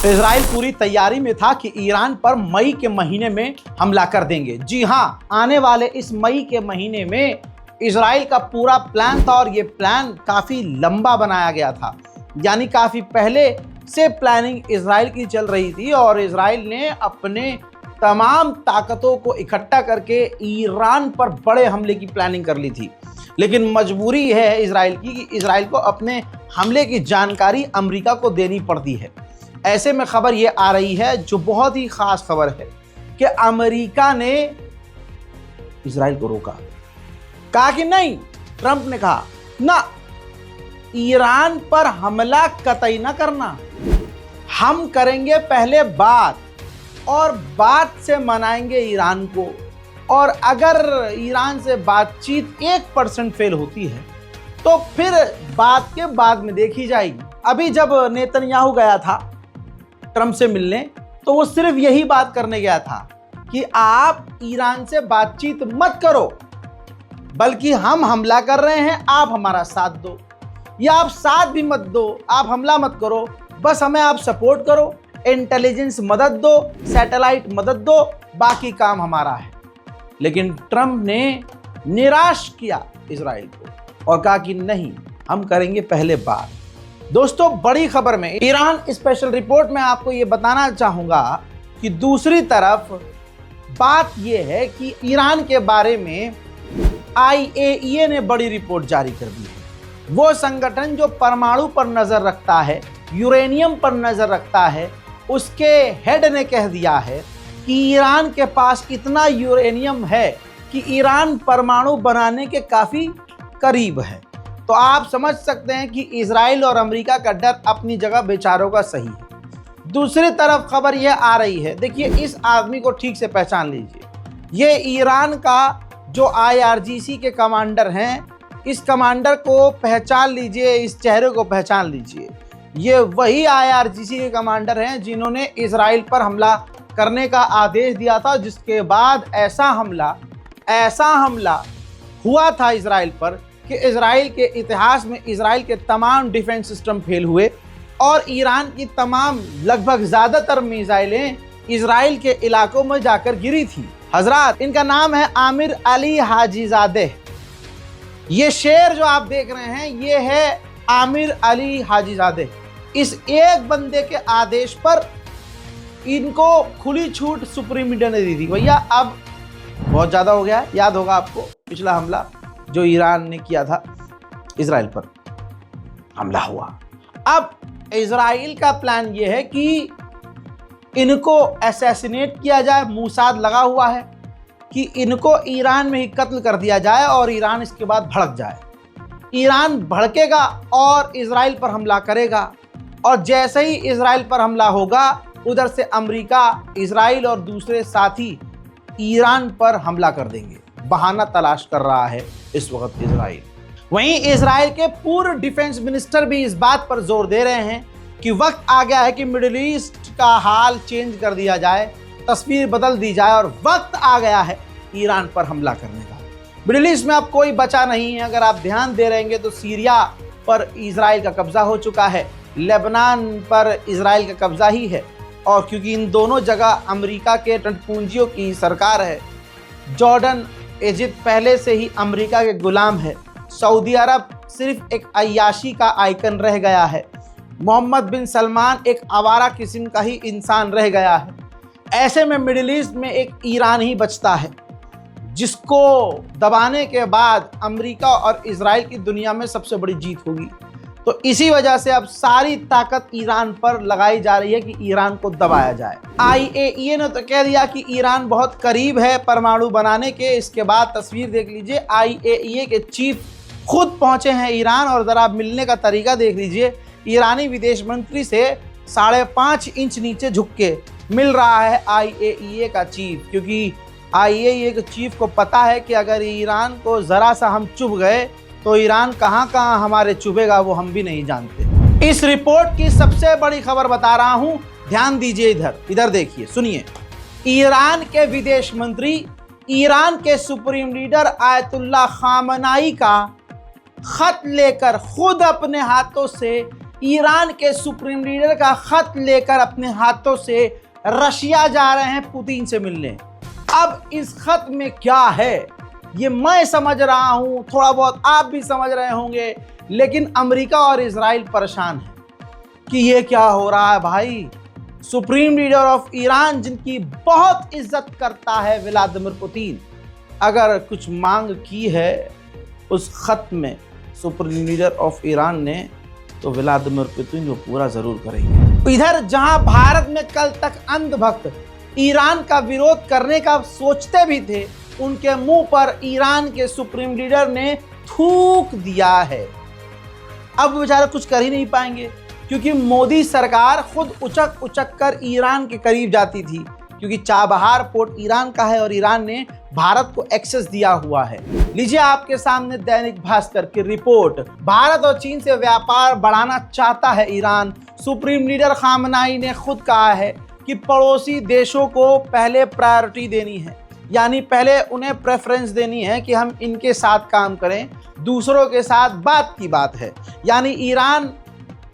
Israel पूरी तैयारी में था कि ईरान पर मई के महीने में हमला कर देंगे। जी हाँ, आने वाले इस मई के महीने में इजराइल का पूरा प्लान था और ये प्लान काफ़ी लंबा बनाया गया था, यानी काफ़ी पहले से प्लानिंग इजराइल की चल रही थी और इजराइल ने अपने तमाम ताकतों को इकट्ठा करके ईरान पर बड़े हमले की प्लानिंग कर ली थी। लेकिन मजबूरी है इजराइल की कि इजराइल को अपने हमले की जानकारी अमेरिका को देनी पड़ती है। ऐसे में खबर ये आ रही है, जो बहुत ही खास खबर है, कि अमेरिका ने इजराइल को रोका। कहा कि नहीं, ट्रंप ने कहा ना, ईरान पर हमला कतई ना करना, हम करेंगे पहले बात और बात से मनाएंगे ईरान को। और अगर ईरान से बातचीत 1% फेल होती है तो फिर बात के बाद में देखी जाएगी। अभी जब नेतन्याहू गया था ट्रंप से मिलने, तो वो सिर्फ यही बात करने गया था कि आप ईरान से बातचीत मत करो, बल्कि हम हमला कर रहे हैं, आप हमारा साथ दो, या आप साथ भी मत दो, आप हमला मत करो, बस हमें आप सपोर्ट करो, इंटेलिजेंस मदद दो, सैटेलाइट मदद दो, बाकी काम हमारा है। लेकिन ट्रंप ने निराश किया इजराइल को और कहा कि नहीं, हम करेंगे पहले बात। दोस्तों, बड़ी खबर में ईरान स्पेशल रिपोर्ट में आपको ये बताना चाहूंगा कि दूसरी तरफ बात यह है कि ईरान के बारे में IAEA ने बड़ी रिपोर्ट जारी कर दी है। वो संगठन जो परमाणु पर नजर रखता है, यूरेनियम पर नजर रखता है, उसके हेड ने कह दिया है कि ईरान के पास इतना यूरेनियम है कि ईरान परमाणु बनाने के काफ़ी करीब है। तो आप समझ सकते हैं कि इजराइल और अमेरिका का डर अपनी जगह बेचारों का सही है। दूसरी तरफ खबर यह आ रही है, देखिए इस आदमी को ठीक से पहचान लीजिए, ये ईरान का जो IRGC के कमांडर हैं, इस कमांडर को पहचान लीजिए, इस चेहरे को पहचान लीजिए। ये वही IRGC के कमांडर हैं जिन्होंने इजराइल पर हमला करने का आदेश दिया था, जिसके बाद ऐसा हमला हुआ था इजराइल पर कि इजराइल के इतिहास में इजराइल के तमाम डिफेंस सिस्टम फेल हुए और ईरान की तमाम लगभग ज़्यादातर मिसाइलें इजराइल के इलाकों में जाकर गिरी थी। हजरात, इनका नाम है आमिर अली हाजीजादे। ये शेर जो आप देख रहे हैं, ये है आमिर अली हाजीजादे। इस एक बंदे के आदेश पर इनको खुली छूट सुप्रीम लीडर ने दी थी। भैया अब बहुत ज़्यादा हो गया है। याद होगा आपको पिछला हमला जो ईरान ने किया था, इजराइल पर हमला हुआ। अब इजराइल का प्लान ये है कि इनको असैसिनेट किया जाए, मूसाद लगा हुआ है कि इनको ईरान में ही कत्ल कर दिया जाए और ईरान इसके बाद भड़क जाए। ईरान भड़केगा और इजराइल पर हमला करेगा, और जैसे ही इजराइल पर हमला होगा, उधर से अमेरिका, इजराइल और दूसरे साथी ईरान पर हमला कर देंगे। बहाना तलाश कर रहा है इस वक्त इजराइल। वहीं इजराइल के पूर्व डिफेंस मिनिस्टर भी इस बात पर जोर दे रहे हैं कि वक्त आ गया है कि मिडिल ईस्ट का हाल चेंज कर दिया जाए, तस्वीर बदल दी जाए, और वक्त आ गया है ईरान पर हमला करने का। मिडिल ईस्ट में अब कोई बचा नहीं है। अगर आप ध्यान दे रहेंगे तो सीरिया पर इजराइल का कब्जा हो चुका है, लेबनान पर इजराइल का कब्जा ही है, और क्योंकि इन दोनों जगह अमेरिका के टंटपूंजियों की सरकार है। जॉर्डन, इजिप्ट पहले से ही अमेरिका के गुलाम है। सऊदी अरब सिर्फ एक अय्याशी का आइकन रह गया है। मोहम्मद बिन सलमान एक आवारा किस्म का ही इंसान रह गया है। ऐसे में मिडिल ईस्ट में एक ईरान ही बचता है, जिसको दबाने के बाद अमेरिका और इजराइल की दुनिया में सबसे बड़ी जीत होगी। तो इसी वजह से अब सारी ताकत ईरान पर लगाई जा रही है कि ईरान को दबाया जाए। IAEA ने तो कह दिया कि ईरान बहुत करीब है परमाणु बनाने के। इसके बाद तस्वीर देख लीजिए, IAEA के चीफ खुद पहुंचे हैं ईरान, और ज़रा मिलने का तरीका देख लीजिए। ईरानी विदेश मंत्री से 5.5 इंच नीचे झुक के मिल रहा है IAEA का चीफ, क्योंकि IAEA के चीफ को पता है कि अगर ईरान को ज़रा सा हम चुभ गए तो ईरान कहाँ कहाँ हमारे चुभेगा वो हम भी नहीं जानते। इस रिपोर्ट की सबसे बड़ी खबर बता रहा हूँ, ध्यान दीजिए, इधर देखिए, सुनिए। ईरान के विदेश मंत्री ईरान के सुप्रीम लीडर आयतुल्लाह खामनाई का खत लेकर खुद अपने हाथों से ईरान के सुप्रीम लीडर का खत लेकर अपने हाथों से रशिया जा रहे हैं पुतिन से मिलने। अब इस खत में क्या है ये मैं समझ रहा हूं, थोड़ा बहुत आप भी समझ रहे होंगे, लेकिन अमेरिका और इजराइल परेशान है कि ये क्या हो रहा है भाई। सुप्रीम लीडर ऑफ ईरान, जिनकी बहुत इज्जत करता है व्लादिमीर पुतिन, अगर कुछ मांग की है उस खत में सुप्रीम लीडर ऑफ ईरान ने, तो व्लादिमीर पुतिन वो पूरा जरूर करेंगे। इधर जहां भारत में कल तक अंधभक्त ईरान का विरोध करने का सोचते भी थे, उनके मुंह पर ईरान के सुप्रीम लीडर ने थूक दिया है। अब बेचारे कुछ कर ही नहीं पाएंगे, क्योंकि मोदी सरकार खुद उचक उचक कर ईरान के करीब जाती थी, क्योंकि चाबहार पोर्ट ईरान का है और ईरान ने भारत को एक्सेस दिया हुआ है। लीजिए आपके सामने दैनिक भास्कर की रिपोर्ट। भारत और चीन से व्यापार बढ़ाना चाहता है ईरान। सुप्रीम लीडर खामनाई ने खुद कहा है कि पड़ोसी देशों को पहले प्रायोरिटी देनी है, यानी पहले उन्हें प्रेफरेंस देनी है कि हम इनके साथ काम करें, दूसरों के साथ बात की बात है। यानी ईरान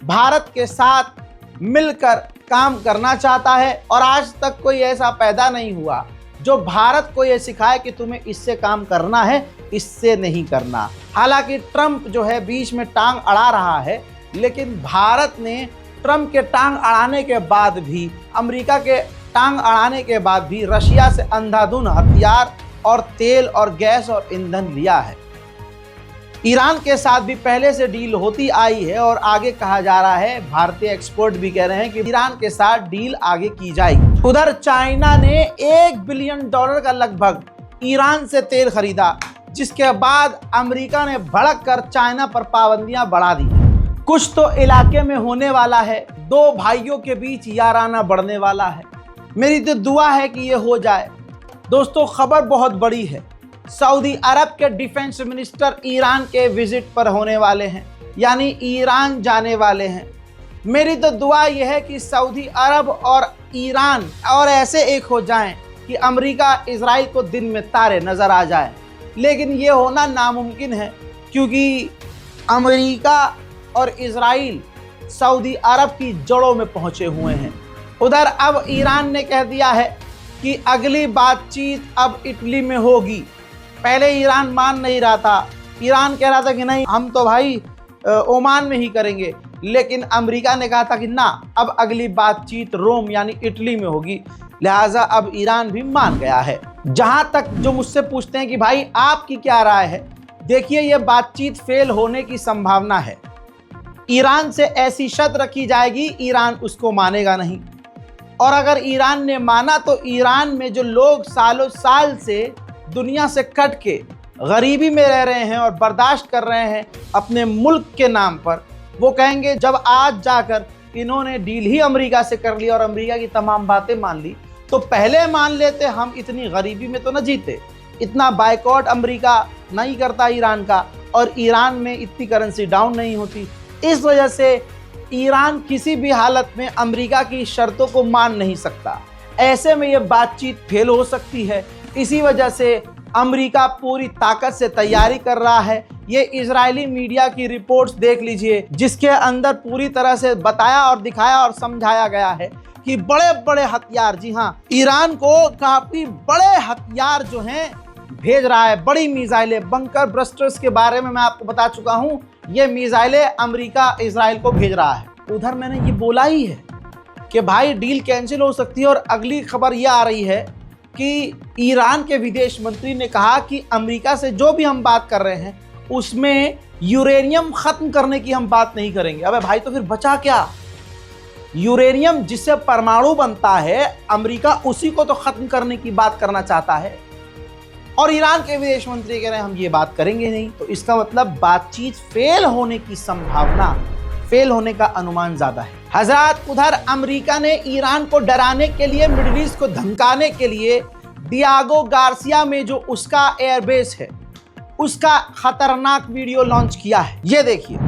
भारत के साथ मिलकर काम करना चाहता है और आज तक कोई ऐसा पैदा नहीं हुआ जो भारत को यह सिखाए कि तुम्हें इससे काम करना है, इससे नहीं करना। हालांकि ट्रंप जो है बीच में टांग अड़ा रहा है, लेकिन भारत ने ट्रंप के टांग अड़ाने के बाद भी, अमेरिका के टांग अड़ाने के बाद भी रशिया से अंधाधुंध हथियार और तेल और गैस और ईंधन लिया है। ईरान के साथ भी पहले से डील होती आई है और आगे कहा जा रहा है, भारतीय एक्सपर्ट भी कह रहे हैं कि ईरान के साथ डील आगे की जाएगी। उधर चाइना ने $1 बिलियन का लगभग ईरान से तेल खरीदा, जिसके बाद अमेरिका ने भड़क कर चाइना पर पाबंदियां बढ़ा दी। कुछ तो इलाके में होने वाला है, दो भाइयों के बीच याराना बढ़ने वाला है। मेरी तो दुआ है कि ये हो जाए। दोस्तों, खबर बहुत बड़ी है। सऊदी अरब के डिफेंस मिनिस्टर ईरान के विजिट पर होने वाले हैं, यानी ईरान जाने वाले हैं। मेरी तो दुआ यह है कि सऊदी अरब और ईरान और ऐसे एक हो जाएं कि अमेरिका इजराइल को दिन में तारे नजर आ जाए, लेकिन ये होना नामुमकिन है, क्योंकि अमेरिका और इजराइल सऊदी अरब की जड़ों में पहुंचे हुए हैं। उधर अब ईरान ने कह दिया है कि अगली बातचीत अब इटली में होगी। पहले ईरान मान नहीं रहा था, ईरान कह रहा था कि नहीं हम तो भाई ओमान में ही करेंगे, लेकिन अमेरिका ने कहा था कि ना, अब अगली बातचीत रोम यानी इटली में होगी। लिहाजा अब ईरान भी मान गया है। जहां तक जो मुझसे पूछते हैं कि भाई आपकी क्या राय है, देखिए ये बातचीत फेल होने की संभावना है। ईरान से ऐसी शर्त रखी जाएगी, ईरान उसको मानेगा नहीं, और अगर ईरान ने माना तो ईरान में जो लोग सालों साल से दुनिया से कट के गरीबी में रह रहे हैं और बर्दाश्त कर रहे हैं अपने मुल्क के नाम पर, वो कहेंगे जब आज जाकर इन्होंने डील ही अमेरिका से कर ली और अमेरिका की तमाम बातें मान ली, तो पहले मान लेते, हम इतनी गरीबी में तो न जीते, इतना बायकॉट अमेरिका नहीं करता ईरान का, और ईरान में इतनी करेंसी डाउन नहीं होती। इस वजह से ईरान किसी भी हालत में अमेरिका की शर्तों को मान नहीं सकता। ऐसे में ये बातचीत फेल हो सकती है। इसी वजह से अमेरिका पूरी ताकत से तैयारी कर रहा है। ये इजरायली मीडिया की रिपोर्ट्स देख लीजिए, जिसके अंदर पूरी तरह से बताया और दिखाया और समझाया गया है कि बड़े बड़े हथियार, जी हाँ, ईरान को काफ़ी बड़े हथियार जो हैं भेज रहा है। बड़ी मिसाइलें, बंकर ब्रस्टर्स के बारे में मैं आपको बता चुका हूँ। ये मिसाइलें अमेरिका इजराइल को भेज रहा है। उधर मैंने ये बोला ही है कि भाई डील कैंसिल हो सकती है। और अगली खबर ये आ रही है कि ईरान के विदेश मंत्री ने कहा कि अमेरिका से जो भी हम बात कर रहे हैं उसमें यूरेनियम खत्म करने की हम बात नहीं करेंगे। अबे भाई, तो फिर बचा क्या? यूरेनियम जिससे परमाणु बनता है, अमेरिका उसी को तो खत्म करने की बात करना चाहता है, और ईरान के विदेश मंत्री कह रहे हैं हम ये बात करेंगे नहीं। तो इसका मतलब बातचीत फेल होने की संभावना, फेल होने का अनुमान ज्यादा है। हजरात, उधर अमेरिका ने ईरान को डराने के लिए, मिडिल ईस्ट को धमकाने के लिए डियागो गार्सिया में जो उसका एयरबेस है उसका खतरनाक वीडियो लॉन्च किया है। ये देखिए,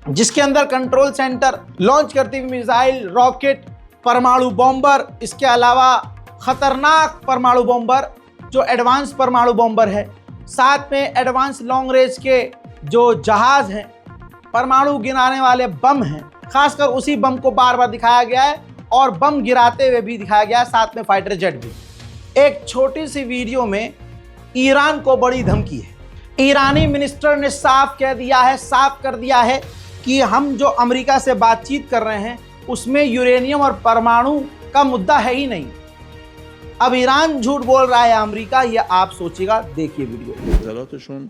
जिसके अंदर कंट्रोल सेंटर, लॉन्च करती हुई मिसाइल, रॉकेट, परमाणु बॉम्बर, इसके अलावा खतरनाक परमाणु बॉम्बर जो एडवांस परमाणु बॉम्बर है, साथ में एडवांस लॉन्ग रेंज के जो जहाज हैं, परमाणु गिराने वाले बम हैं, खासकर उसी बम को बार बार दिखाया गया है और बम गिराते हुए भी दिखाया गया है, साथ में फाइटर जेट भी। एक छोटी सी वीडियो में ईरान को बड़ी धमकी है। ईरानी मिनिस्टर ने साफ कर दिया है कि हम जो अमेरिका से बातचीत कर रहे हैं उसमें यूरेनियम और परमाणु का मुद्दा है ही नहीं। अब ईरान झूठ बोल रहा है अमेरिका, ये आप सोचिएगा, देखिए वीडियो।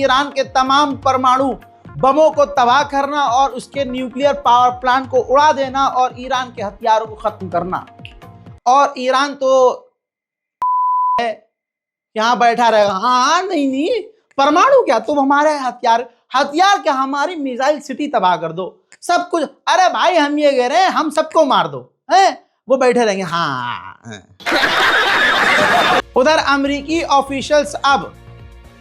ईरान के तमाम परमाणु बमों को तबाह करना और उसके न्यूक्लियर पावर प्लांट को उड़ा देना और ईरान के हथियारों को खत्म करना। और ईरान तो यहाँ बैठा रहेगा, हाँ नहीं परमाणु क्या, तुम हमारे हथियार क्या, हमारी मिसाइल सिटी तबाह कर दो, सब कुछ। अरे भाई हम ये कह रहे हैं, हम सबको मार दो, हैं? वो बैठे रहेंगे हाँ। उधर अमेरिकी ऑफिशियल्स अब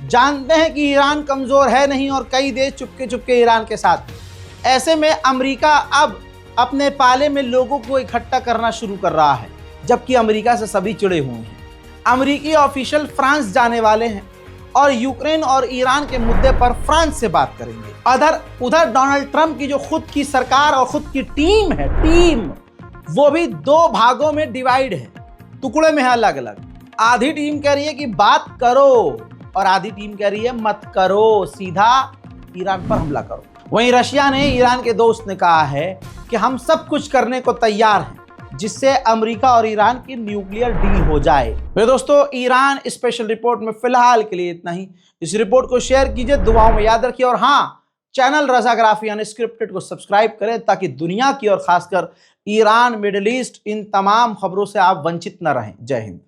जानते हैं कि ईरान कमजोर है नहीं और कई देश चुपके चुपके ईरान के साथ। ऐसे में अमेरिका अब अपने पाले में लोगों को इकट्ठा करना शुरू कर रहा है, जबकि अमेरिका से सभी चिड़े हुए हैं। अमेरिकी ऑफिशियल फ्रांस जाने वाले हैं और यूक्रेन और ईरान के मुद्दे पर फ्रांस से बात करेंगे। उधर डोनाल्ड ट्रंप की जो खुद की सरकार और खुद की टीम है, वो भी दो भागों में डिवाइड है, टुकड़े में है अलग अलग। आधी टीम कह रही है कि बात करो और आधी टीम कह रही है मत करो, सीधा ईरान पर हमला करो। वहीं रशिया ने ईरान के दोस्त ने कहा है कि हम सब कुछ करने को तैयार हैं जिससे अमेरिका और ईरान की न्यूक्लियर डील हो जाए। मेरे दोस्तों, ईरान स्पेशल रिपोर्ट में फिलहाल के लिए इतना ही। इस रिपोर्ट को शेयर कीजिए, दुआओं में याद रखिए और हाँ, चैनल रज़ाग्राफी अनस्क्रिप्टेड को सब्सक्राइब करें ताकि दुनिया की और खासकर ईरान, मिडिल ईस्ट, इन तमाम खबरों से आप वंचित न रहें। जय हिंद।